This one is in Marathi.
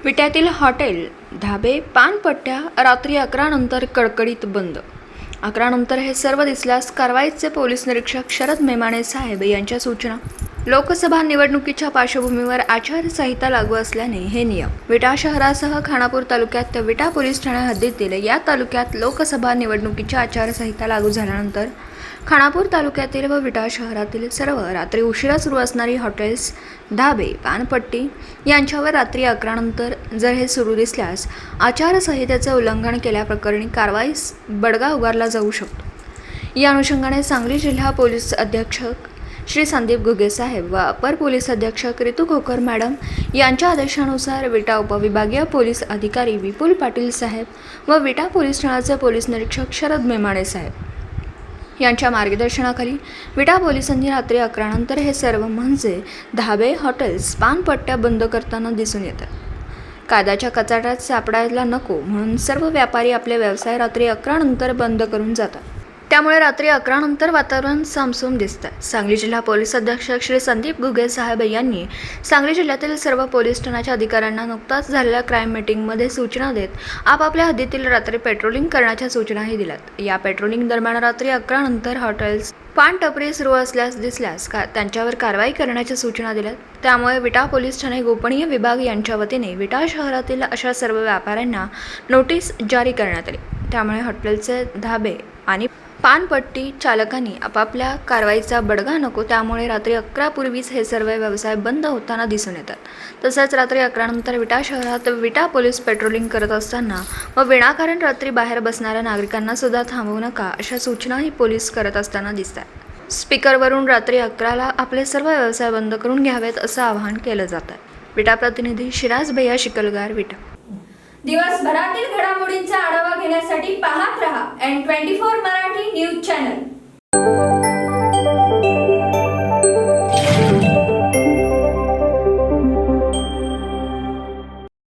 विट्यातील हॉटेल, धाबे, पानपट्ट्या रात्री 11 नंतर कडकडीत बंद. 11 नंतर हे सर्व दिसल्यास कारवाईचे पोलीस निरीक्षक शरद मेमाणे साहेब यांच्या सूचना. लोकसभा निवडणुकीच्या पार्श्वभूमीवर आचारसंहिता लागू असल्याने हे नियम. विटा शहरासह खानापूर तालुक्यात विटा पोलीस ठाण्या हद्दीतील या तालुक्यात लोकसभा निवडणुकीची आचारसंहिता लागू झाल्यानंतर खानापूर तालुक्यातील व विटा शहरातील सर्व रात्री उशिरा सुरू असणारी हॉटेल्स, धाबे, पानपट्टी यांच्यावर रात्री 11 नंतर जर हे सुरू दिसल्यास आचारसंहितेचे उल्लंघन केल्याप्रकरणी कारवाईस बडगा उगारला जाऊ शकतो. या अनुषंगाने सांगली जिल्हा पोलीस अधीक्षक श्री संदीप घुगे साहेब व अपर पोलीस अधीक्षक रितू खोकर मॅडम यांच्या आदेशानुसार विटा उपविभागीय पोलीस अधिकारी विपुल पाटील साहेब व विटा पोलीस ठाण्याचे पोलीस निरीक्षक शरद मेमाणे साहेब यांच्या मार्गदर्शनाखाली विटा पोलिसांनी रात्री 11 नंतर हे सर्व म्हणजे धाबे, हॉटेल्स, पानपट्ट्या बंद करताना दिसून येतात. कायद्याच्या कचाट्यात सापडायला नको म्हणून सर्व व्यापारी आपले व्यवसाय रात्री 11 नंतर बंद करून जातात. त्यामुळे रात्री 11 नंतर वातावरण सामसूम दिसतं. सांगली जिल्हा पोलीस अधीक्षक श्री संदीप घुगे साहेब यांनी सांगली जिल्ह्यातील सर्व पोलीस ठाण्याच्या अधिकाऱ्यांना नुकताच झालेल्या क्राईम मीटिंगमध्ये सूचना देत आपापल्या हद्दीतील रात्री पेट्रोलिंग करण्याच्या सूचनाही दिल्यात. या पेट्रोलिंग दरम्यान रात्री 11 नंतर हॉटेल्स, पान टपरी सुरू दिसल्यास त्यांच्यावर कारवाई करण्याच्या सूचना दिल्यात. त्यामुळे विटा पोलीस ठाणे गोपनीय विभाग यांच्या वतीने विटा शहरातील अशा सर्व व्यापाऱ्यांना नोटीस जारी करण्यात आली. त्यामुळे हॉटेलचे, धाबे आणि पानपट्टी चालकांनी आपापल्या कारवाईचा बडगा नको, त्यामुळे रात्री 11 पूर्वीच हे सर्व व्यवसाय बंद होताना दिसून येतात. तसेच रात्री 11 नंतर विटा शहरात विटा पोलीस पेट्रोलिंग करत असताना व विनाकारण रात्री बाहेर बसणाऱ्या नागरिकांना सुद्धा थांबवू नका अशा सूचनाही पोलीस करत असताना दिसतात. स्पीकरवरून रात्री 11ला आपले सर्व व्यवसाय बंद करून घ्यावेत असं आवाहन केलं जातं. विटा प्रतिनिधी शिराज भैया शिकलगार, विटा. दिवसभरातील घडामोडींचा आढावा घेण्यासाठी पाहत रहा N24 मराठी न्यूज चॅनल.